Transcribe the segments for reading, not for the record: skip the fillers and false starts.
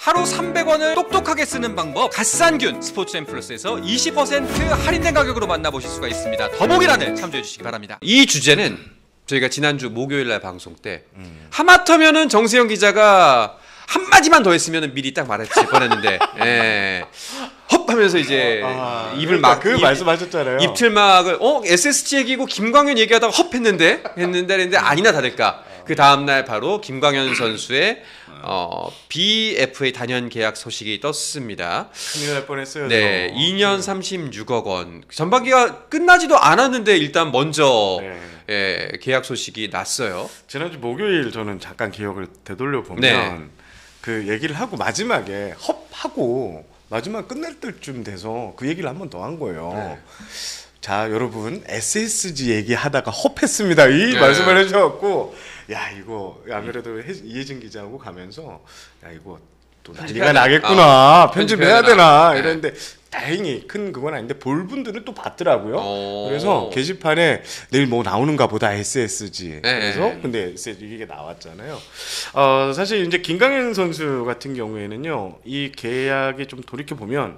하루 300원을 똑똑하게 쓰는 방법 갓산균 스포츠앤플러스에서 20% 할인된 가격으로 만나보실 수가 있습니다. 더보기란을 참조해주시기 바랍니다. 이 주제는 저희가 지난주 목요일날 방송 때 하마터면은 정세영 기자가 한마디만 더 했으면 미리 딱 말했을 뻔했는데 헙 하면서 이제 입을 막 그 말씀하셨잖아요. 입틀막을 SSG 얘기고 김광현 얘기하다가 헙 했는데 아니나 다를까 그 다음날 바로 김광현 선수의 BFA 단연 계약 소식이 떴습니다. 큰일 날 뻔했어요. 네, 2년 36억 원. 전반기가 끝나지도 않았는데 일단 먼저 계약 소식이 났어요. 지난주 목요일 저는 잠깐 기억을 되돌려 보면 네. 그 얘기를 하고 마지막에 헙 하고 마지막 끝날 때쯤 돼서 그 얘기를 한 번 더 한 거예요. 네. 자, 여러분 SSG 얘기하다가 헙했습니다. 이 말씀을 해주셔갖고 야 이거 안 그래도 이혜진 기자하고 가면서 야 이거 또 난리가 나겠구나. 편집해야 되나 이랬는데 다행히 큰 그건 아닌데 볼 분들은 또 봤더라고요. 그래서 게시판에 내일 뭐 나오는가 보다 SSG. 그래서 근데 SSG 이게 나왔잖아요. 사실 이제 김강현 선수 같은 경우에는요. 이 계약이 좀 돌이켜 보면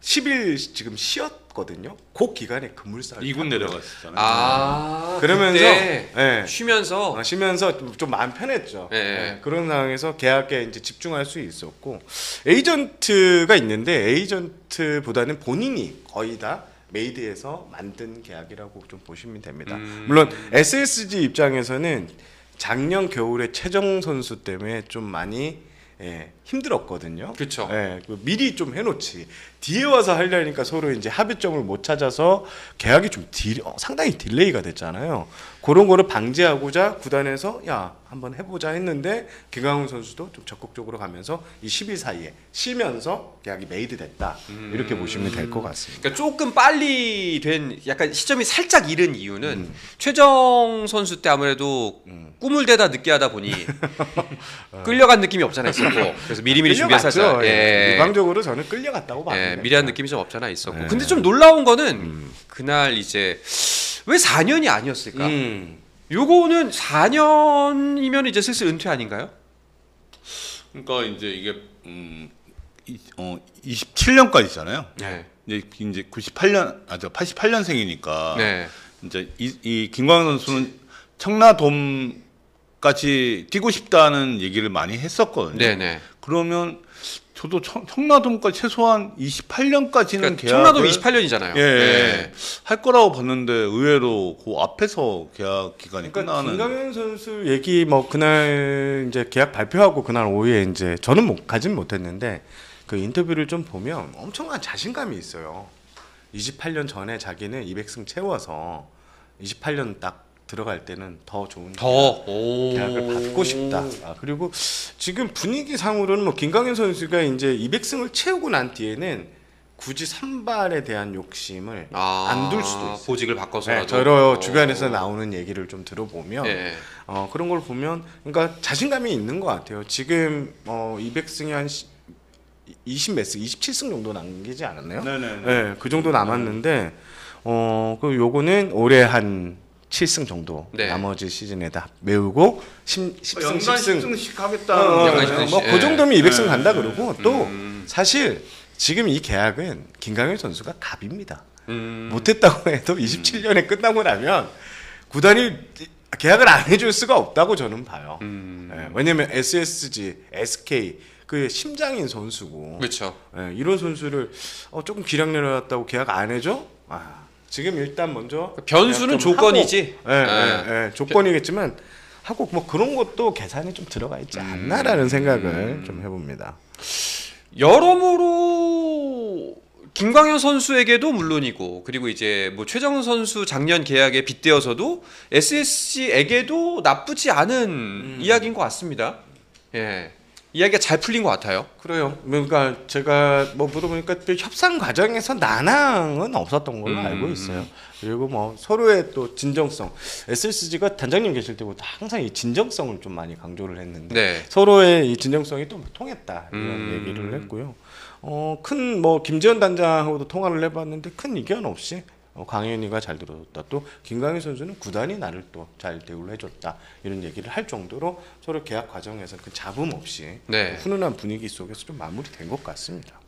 10일 지금 쉬었거든요. 그 기간에 급물살 2군 내려갔었잖아요. 그러면서 쉬면서 좀 마음 편했죠. 그런 상황에서 계약에 이제 집중할 수 있었고 에이전트가 있는데 에이전트보다는 본인이 거의 다 메이드에서 만든 계약이라고 좀 보시면 됩니다. 물론 SSG 입장에서는 작년 겨울에 최정 선수 때문에 좀 많이 힘들었거든요. 그렇죠. 미리 좀 해놓지. 뒤에 와서 하려니까 서로 이제 합의점을 못 찾아서 계약이 좀 상당히 딜레이가 됐잖아요. 그런 거를 방지하고자 구단에서 야 한번 해보자 했는데 김강훈 선수도 좀 적극적으로 가면서 이 10일 사이에 쉬면서 계약이 메이드 됐다. 이렇게 보시면 될 것 같습니다. 그러니까 조금 빨리 된 약간 시점이 살짝 이른 이유는 최정 선수 때 아무래도 꿈을 대다 늦게 하다 보니 끌려간 느낌이 없잖아 있었고 그래서 미리미리 준비해서 일방적으로 저는 끌려갔다고 봐요. 미래한 느낌이 좀 없잖아 있었고 근데 좀 놀라운 거는 그날 이제 왜 4년이 아니었을까? 요거는 4년이면 이제 슬슬 은퇴 아닌가요? 그러니까 이제 이게 27년까지잖아요. 이제 88년생이니까 이제 이 김광현 선수는 청라돔까지 뛰고 싶다는 얘기를 많이 했었거든요. 그러면 저도 청라돔까지 최소한 28년까지는 그러니까 계약을 청라돔 28년이잖아요. 할 거라고 봤는데 의외로 그 앞에서 계약 기간이 끝나는. 김강현 선수 얘기 뭐 그날 이제 계약 발표하고 그날 오후에 이제 저는 가진 못했는데 그 인터뷰를 좀 보면 엄청난 자신감이 있어요. 28년 전에 자기는 200승 채워서 28년 딱 들어갈 때는 더 좋은 계약을 받고 싶다. 그리고 지금 분위기 상으로는 뭐 김강현 선수가 이제 200승을 채우고 난 뒤에는 굳이 선발에 대한 욕심을 안 둘 수도 있어요. 보직을 바꿔서라도. 저러 주변에서 나오는 얘기를 좀 들어보면 그런 걸 보면 그러니까 자신감이 있는 것 같아요. 지금 200승이 한 20몇 승, 27승 정도 남기지 않았나요? 그 정도 남았는데 그 요거는 올해 한 7승 정도 나머지 시즌에 다 메우고 10승 10승씩 하겠다. 그 정도면 200승 간다 그러고 또 사실 지금 이 계약은 김강현 선수가 갑입니다. 못했다고 해도 27년에 끝나고 나면 구단이 계약을 안 해줄 수가 없다고 저는 봐요. 왜냐면 SSG, SK 그 심장인 선수고 그렇죠. 이런 선수를 조금 기량 내려왔다고 계약 안 해줘? 지금 일단 먼저 변수는 조건이지. 조건이겠지만 하고 뭐 그런 것도 계산이 좀 들어가 있지 않나라는 생각을 좀 해봅니다. 여러모로 김광현 선수에게도 물론이고 그리고 이제 뭐 최정 선수 작년 계약에 빗대어서도 SSG에게도 나쁘지 않은 이야기인 것 같습니다. 이야기가 잘 풀린 것 같아요. 그래요. 그러니까 제가 뭐 물어보니까 협상 과정에서 난항은 없었던 걸로 알고 있어요. 그리고 뭐 서로의 또 진정성. SSG가 단장님 계실 때부터 항상 이 진정성을 좀 많이 강조를 했는데 서로의 이 진정성이 또 통했다 이런 얘기를 했고요. 큰 뭐 김지현 단장하고도 통화를 해봤는데 큰 이견 없이 강현이가 잘 들어줬다. 또 김광현 선수는 구단이 나를 또 잘 대우를 해줬다. 이런 얘기를 할 정도로 서로 계약 과정에서 그 잡음 없이 네. 훈훈한 분위기 속에서 좀 마무리된 것 같습니다.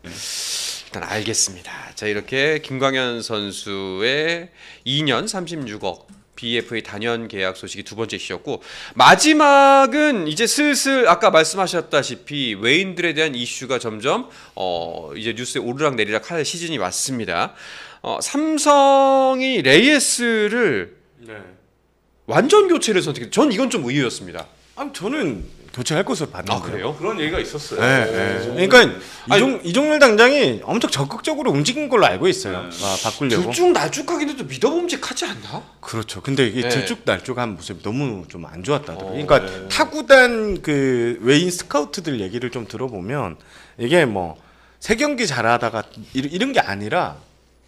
일단 알겠습니다. 자, 이렇게 김광현 선수의 2년 36억 BFA 단연 계약 소식이 두 번째 이슈였고, 마지막은 이제 슬슬 아까 말씀하셨다시피 외인들에 대한 이슈가 점점 이제 뉴스에 오르락 내리락 할 시즌이 왔습니다. 삼성이 레이에스를 완전 교체를 선택했. 전 이건 좀 의외였습니다. 저는 교체할 것으로 봤는데. 아, 그래요? 그런 얘기가 있었어요. 네. 그러니까 이종렬 당장이 엄청 적극적으로 움직인 걸로 알고 있어요. 바꾸려고. 들쭉날쭉하긴 해도 믿어봄직하지 않나? 그렇죠. 근데 이게 네. 들쭉날쭉한 모습이 너무 좀 안 좋았다더라고요. 그러니까 타구단 그 외인 스카우트들 얘기를 좀 들어보면 이게 뭐 3경기 잘하다가 이런 게 아니라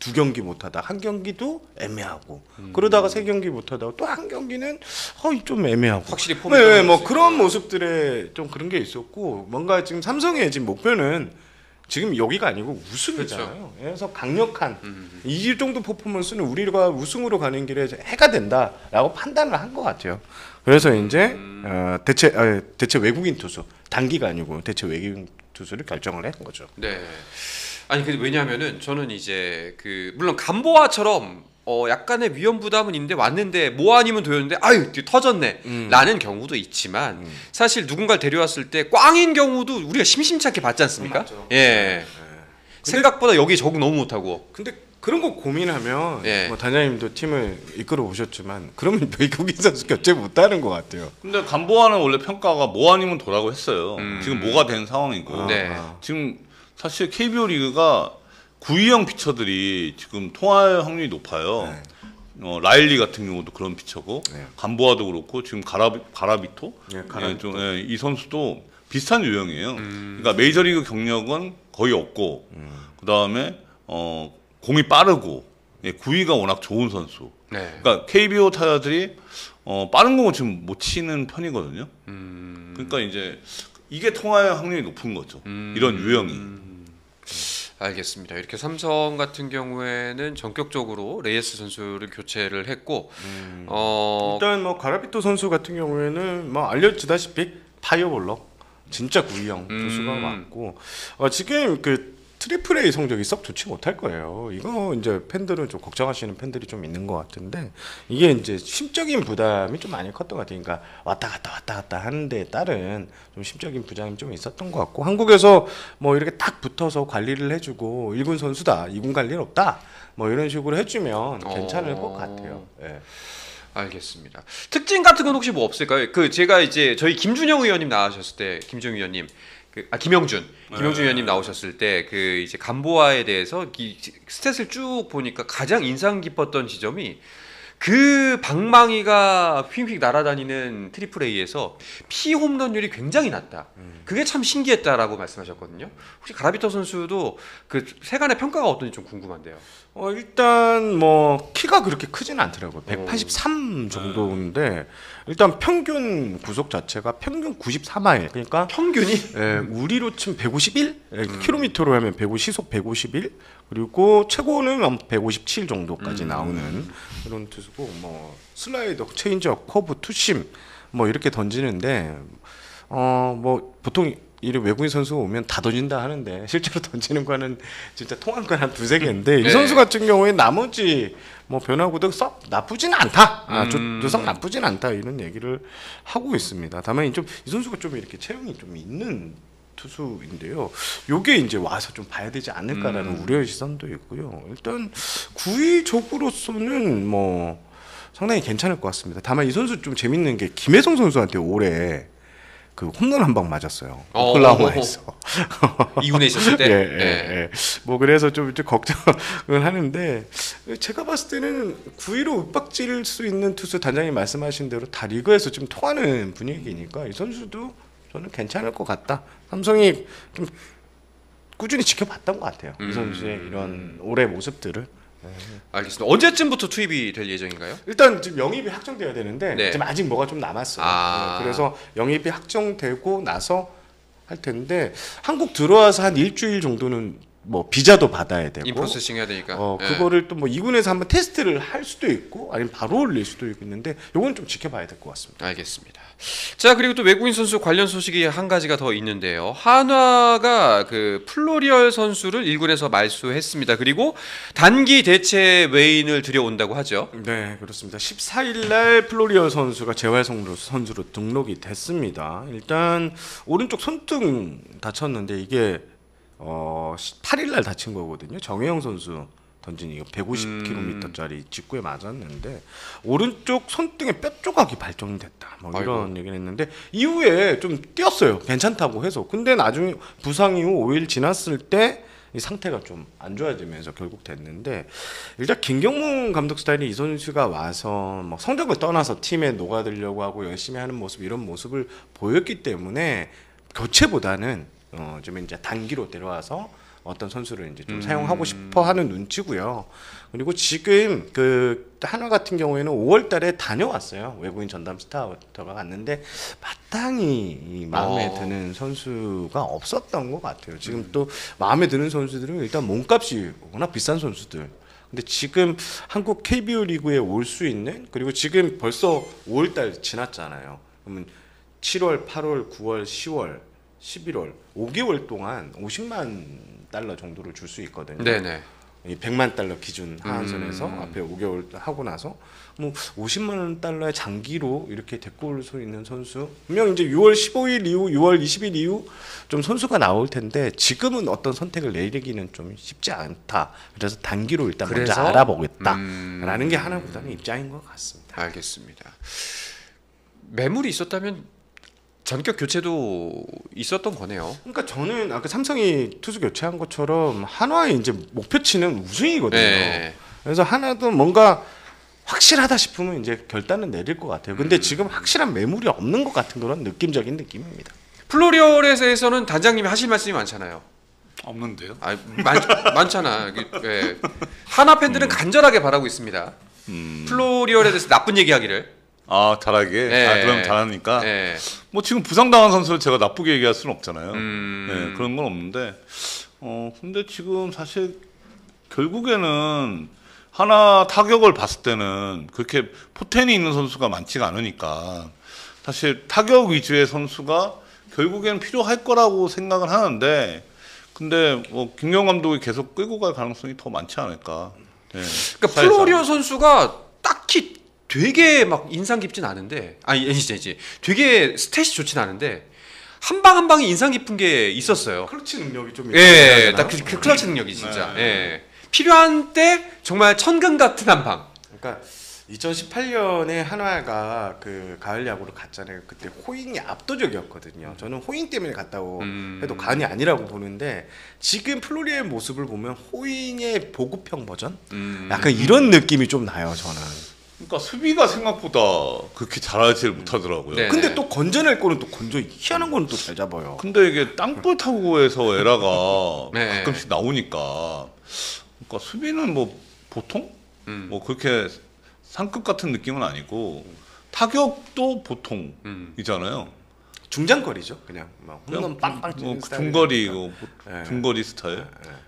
2경기 못하다 한 경기도 애매하고 그러다가 3경기 못하다가 또 한 경기는 좀 애매하고 확실히 폼이 네, 뭐 그런 모습들에 좀 그런 게 있었고 뭔가 지금 삼성의 지금 목표는 지금 여기가 아니고 우승이잖아요. 그래서 강력한 이 정도 퍼포먼스는 우리가 우승으로 가는 길에 해가 된다라고 판단을 한 것 같아요. 그래서 이제 대체 외국인 투수 단기가 아니고 대체 외국인 투수를 결정을 한 거죠. 네. 아니 근데 왜냐하면은 저는 이제 그 물론 감보아처럼 약간의 위험 부담은 있는데 왔는데 뭐 아니면 도였는데 아유 터졌네 라는 경우도 있지만 사실 누군가를 데려왔을 때 꽝인 경우도 우리가 심심치 않게 봤지 않습니까? 맞죠. 예. 생각보다 여기 적응 너무 못하고. 근데 그런 거 고민하면 예. 뭐 단장님도 팀을 이끌어 오셨지만 그러면 외국인 선수 교체 못하는 것 같아요. 근데 감보아는 원래 평가가 뭐 아니면 도라고 했어요. 지금 뭐가 된 상황이고. 네. 지금 사실 KBO 리그가 구위형 피처들이 지금 통할 확률이 높아요. 라일리 같은 경우도 그런 피처고 감보아도 그렇고 지금 가라비토 이 선수도 비슷한 유형이에요. 그러니까 메이저리그 경력은 거의 없고 그 다음에 공이 빠르고 구위가 워낙 좋은 선수. 네. 그러니까 KBO 타자들이 빠른 공을 지금 못 치는 편이거든요. 그러니까 이제 이게 통할 확률이 높은 거죠. 이런 유형이. 알겠습니다. 이렇게 삼성 같은 경우에는 전격적으로 레이스 선수를 교체를 했고 일단 뭐 가라비토 선수 같은 경우에는 뭐 알려지다시피 파이어볼러 진짜 구위형 투수가 왔고 지금 그 트리플 A 성적이 썩 좋지 못할 거예요. 이거 이제 팬들은 좀 걱정하시는 팬들이 좀 있는 것 같은데 이게 이제 심적인 부담이 좀 많이 컸던 것 같아요. 그러니까 왔다 갔다 하는 데 따른 좀 심적인 부담이 좀 있었던 것 같고 한국에서 뭐 이렇게 딱 붙어서 관리를 해주고 1군 선수다, 2군 갈 일 없다, 뭐 이런 식으로 해주면 괜찮을 것 같아요. 예. 알겠습니다. 특징 같은 건 혹시 뭐 없을까요? 그 제가 이제 저희 김준영 의원님 나와주셨을 때 김준영 의원님 김영준 의원님 나오셨을 때 그 이제 감보아에 대해서 스탯을 쭉 보니까 가장 인상 깊었던 지점이 그 방망이가 휙휙 날아다니는 트리플 A에서 피 홈런율이 굉장히 낮다. 그게 참 신기했다라고 말씀하셨거든요. 혹시 가라비토 선수도 그 세간의 평가가 어떤지 좀 궁금한데요. 일단 뭐 키가 그렇게 크지는 않더라고요. 183 정도인데 일단 평균 구속 자체가 평균 94마일. 그러니까 평균이 우리로 치면 151 킬로미터로 하면 시속 151 그리고 최고는 157 정도까지 나오는 그런 투수고 뭐 슬라이더, 체인지업, 커브, 투심 뭐 이렇게 던지는데 뭐 보통 이런 외국인 선수가 오면 다 던진다 하는데 실제로 던지는 거는 진짜 통한 건 한 2-3개인데 이 선수 같은 경우에 나머지 뭐 변화구도 썩 나쁘진 않다. 썩 나쁘진 않다 이런 얘기를 하고 있습니다. 다만 이 선수가 좀 이렇게 체형이 좀 있는 투수인데요. 요게 이제 와서 좀 봐야 되지 않을까라는 우려의 시선도 있고요. 일단 구위적으로서는 뭐 상당히 괜찮을 것 같습니다. 다만 이 선수 좀 재밌는 게 김혜성 선수한테 올해 그 홈런 한 방 맞았어요. 오클라호마에서. 이군에 있었을 때. 예. 뭐 그래서 좀 걱정을 하는데 제가 봤을 때는 9위로 윽박질 수 있는 투수 단장님 말씀하신 대로 다 리그에서 좀 통하는 분위기니까 이 선수도 저는 괜찮을 것 같다. 삼성이 좀 꾸준히 지켜봤던 것 같아요. 이 선수의 이런 올해 모습들을. 알겠습니다. 언제쯤부터 투입이 될 예정인가요? 일단 지금 영입이 확정돼야 되는데 네. 지금 아직 뭐가 좀 남았어요. 그래서 영입이 확정되고 나서 할 텐데 한국 들어와서 한 일주일 정도는 뭐 비자도 받아야 되고 인프로세싱 해야 되니까. 예. 그거를 또 뭐 2군에서 한번 테스트를 할 수도 있고 아니면 바로 올릴 수도 있는데 요건 좀 지켜봐야 될 것 같습니다. 알겠습니다. 자, 그리고 또 외국인 선수 관련 소식이 한 가지가 더 있는데요. 한화가 그 플로리얼 선수를 1군에서 말소했습니다. 그리고 단기 대체 외인을 들여온다고 하죠. 네, 그렇습니다. 14일 날 플로리얼 선수가 재활선수로 등록이 됐습니다. 일단 오른쪽 손등 다쳤는데 이게 8일 날 다친 거거든요. 정혜영 선수 던진 이거 150km짜리 직구에 맞았는데 오른쪽 손등에 뼈 조각이 발견됐다. 뭐 이런 아이고. 얘기를 했는데 이후에 좀 뛰었어요. 괜찮다고 해서. 근데 나중에 부상 이후 5일 지났을 때 이 상태가 좀 안 좋아지면서 결국 됐는데 일단 김경문 감독 스타일이 이 선수가 와서 뭐 성적을 떠나서 팀에 녹아들려고 하고 열심히 하는 모습 이런 모습을 보였기 때문에 교체보다는 좀 이제 단기로 데려와서 어떤 선수를 이제 좀 사용하고 싶어 하는 눈치고요. 그리고 지금 그 한화 같은 경우에는 5월달에 다녀왔어요. 외국인 전담 스타터가 갔는데 마땅히 이 마음에 드는 선수가 없었던 것 같아요. 지금 또 마음에 드는 선수들은 일단 몸값이 워낙 비싼 선수들. 근데 지금 한국 KBO 리그에 올 수 있는 그리고 지금 벌써 5월달 지났잖아요. 그러면 7월, 8월, 9월, 10월, 11월 5개월 동안 50만 달러 정도를 줄 수 있거든요. 네네. 이 100만 달러 기준 하한선에서 앞에 5개월 하고 나서 뭐 50만 달러의 장기로 이렇게 데리고 올 수 있는 선수 분명 이제 6월 15일 이후 6월 20일 이후 좀 선수가 나올 텐데 지금은 어떤 선택을 내리기는 좀 쉽지 않다. 그래서 단기로 일단 먼저 그래서? 알아보겠다라는 게 하나보다는 입장인 것 같습니다. 알겠습니다. 매물이 있었다면 전격 교체도 있었던 거네요. 그러니까 저는 아까 삼성이 투수 교체한 것처럼 한화의 이제 목표치는 우승이거든요. 네. 그래서 하나도 뭔가 확실하다 싶으면 이제 결단은 내릴 것 같아요. 근데 지금 확실한 매물이 없는 것 같은 그런 느낌적인 느낌입니다. 플로리얼에서는 단장님이 하실 말씀이 많잖아요. 없는데요? 아, 많잖아. 예. 한화 팬들은 간절하게 바라고 있습니다. 플로리얼에 대해서 나쁜 얘기하기를. 아 잘하게. 네. 그럼 잘하니까. 네. 뭐 지금 부상당한 선수를 제가 나쁘게 얘기할 수는 없잖아요. 네, 그런 건 없는데. 근데 지금 사실 결국에는 하나 타격을 봤을 때는 그렇게 포텐이 있는 선수가 많지가 않으니까 사실 타격 위주의 선수가 결국에는 필요할 거라고 생각을 하는데 근데 뭐 김경 감독이 계속 끌고 갈 가능성이 더 많지 않을까. 네, 그러니까 스타일상. 플로리얼 선수가 딱히 되게 막 인상 깊진 않은데 아니지 되게 스탯이 좋진 않은데 한 방 한 방이 인상 깊은 게 있었어요. 클러치 능력이 좀 예, 딱 그 클러치 능력이 진짜. 네. 예. 필요한 때 정말 천금 같은 한 방. 그러니까 2018년에 한화가 그 가을 야구를 갔잖아요. 그때 호잉이 압도적이었거든요. 저는 호잉 때문에 갔다고 해도 과언이 아니라고 보는데 지금 플로리의 모습을 보면 호잉의 보급형 버전? 약간 이런 느낌이 좀 나요. 저는. 그러니까 수비가 생각보다 그렇게 잘하지를 못하더라고요. 네. 근데 또 건져낼 거는 또 희한한 거는 또 잘 잡아요. 근데 이게 땅볼 타구에서 에라가 네. 가끔씩 나오니까 그러니까 수비는 뭐 보통 뭐 그렇게 상급 같은 느낌은 아니고 타격도 보통이잖아요. 중장거리죠, 그냥 막 홈런 빵빵 뭐 치는 중거리 스타일이니까. 네. 중거리 스타일.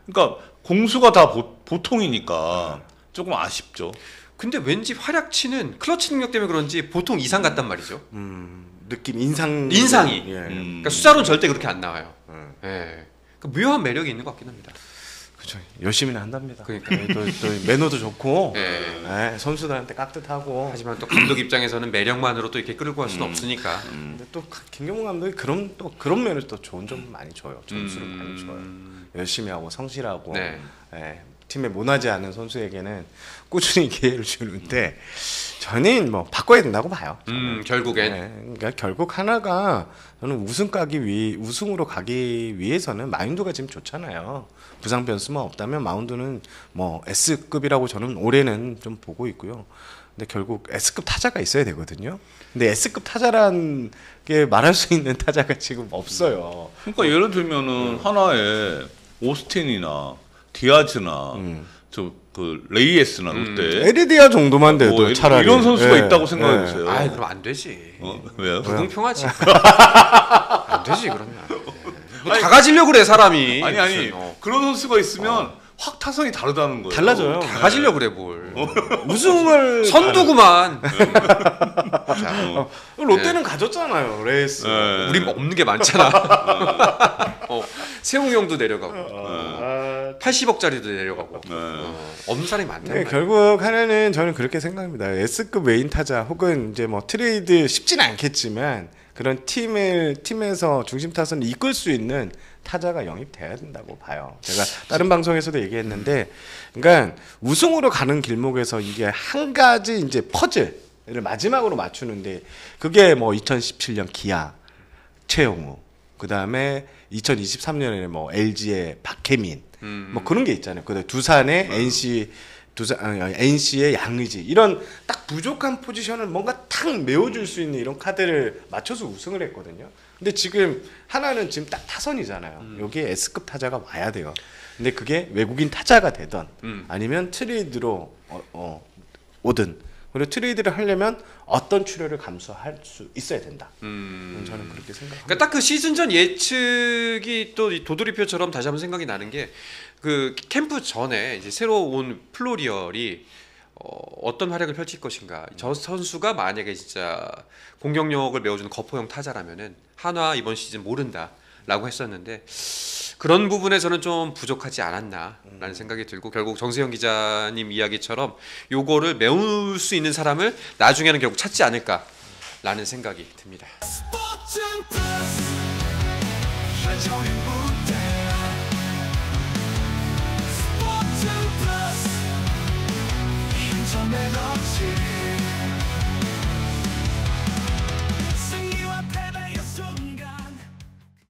그러니까 공수가 다 보통이니까 조금 아쉽죠. 근데 왠지 활약치는 클러치 능력 때문에 그런지 보통 이상 같단 말이죠. 느낌 인상이 인상이. 예. 그러니까 숫자로는 절대 그렇게 안 나와요. 예. 그 묘한 매력이 있는 것 같긴 합니다. 그렇죠. 열심히는 한답니다. 그러니까. 또 매너도 좋고 예. 예, 선수들한테 깍듯하고. 하지만 또 감독 입장에서는 매력만으로 또 이렇게 끌고 갈 수는 없으니까. 근데 또 김경문 감독이 그런 면에서 또 좋은 점 많이 줘요. 점수를 많이 줘요. 열심히 하고 성실하고 네. 예, 팀에 모나지 않은 선수에게는 꾸준히 기회를 주는데 저는 뭐 바꿔야 된다고 봐요. 결국엔. 네, 그러니까 결국 하나가 저는 우승으로 가기 위해서는 마운드가 지금 좋잖아요. 부상 변수만 없다면 마운드는 뭐 S급이라고 저는 올해는 좀 보고 있고요. 근데 결국 S급 타자가 있어야 되거든요. 근데 S급 타자란 게 말할 수 있는 타자가 지금 없어요. 그러니까 예를 들면은 하나에 오스틴이나 디아즈나 그 레이에스나 롯데 에리디아 정도만 돼도 뭐 차라리 이런 선수가 예, 있다고 생각해 예. 보세요. 아, 그럼 안 되지. 왜요? 불공평하지. 안 되지 그러면. 뭐 다 가지려고 그래 사람이. 아니 무슨, 그런 선수가 있으면 확 타선이 다르다는 거예요. 달라져요. 다 가지려고 그래 뭘. 우승을 선두구만. 롯데는 가졌잖아요. 레이스. 네. 우리 뭐 없는 게 많잖아. 세웅 형도 내려가고 80억짜리도 내려가고 없는 사람이 많단 네, 말이야. 결국 하나는 저는 그렇게 생각합니다. S급 메인 타자 혹은 이제 뭐 트레이드 쉽지는 않겠지만 그런 팀에서 중심 타선을 이끌 수 있는 타자가 영입돼야 된다고 봐요. 제가 다른 방송에서도 얘기했는데, 그러니까 우승으로 가는 길목에서 이게 한 가지 이제 퍼즐을 마지막으로 맞추는데 그게 뭐 2017년 기아 최용우, 그 다음에 2023년에 뭐 LG의 박혜민, 뭐 그런 게 있잖아요. 그 두산의 NC의 양의지, 이런 딱 부족한 포지션을 뭔가 탁 메워줄 수 있는 이런 카드를 맞춰서 우승을 했거든요. 근데 지금 하나는 지금 딱 타선이잖아요. 여기에 S급 타자가 와야 돼요. 근데 그게 외국인 타자가 되던 아니면 트레이드로 오든, 그리고 트레이드를 하려면 어떤 출혈을 감수할 수 있어야 된다. 저는 그렇게 생각합니다. 그러니까 딱 그 시즌 전 예측이 또 이 도돌이표처럼 다시 한번 생각이 나는 게 그 캠프 전에 이제 새로 온 플로리얼이 어떤 활약을 펼칠 것인가. 저 선수가 만약에 진짜 공격력을 메워주는 거포형 타자라면은 한화 이번 시즌 모른다라고 했었는데 그런 부분에서는 좀 부족하지 않았나라는 생각이 들고, 결국 정세영 기자님 이야기처럼 요거를 메울 수 있는 사람을 나중에는 결국 찾지 않을까라는 생각이 듭니다. 스포츠는 플러스 최종의 무대 스포츠는 플러스 인터넷 없이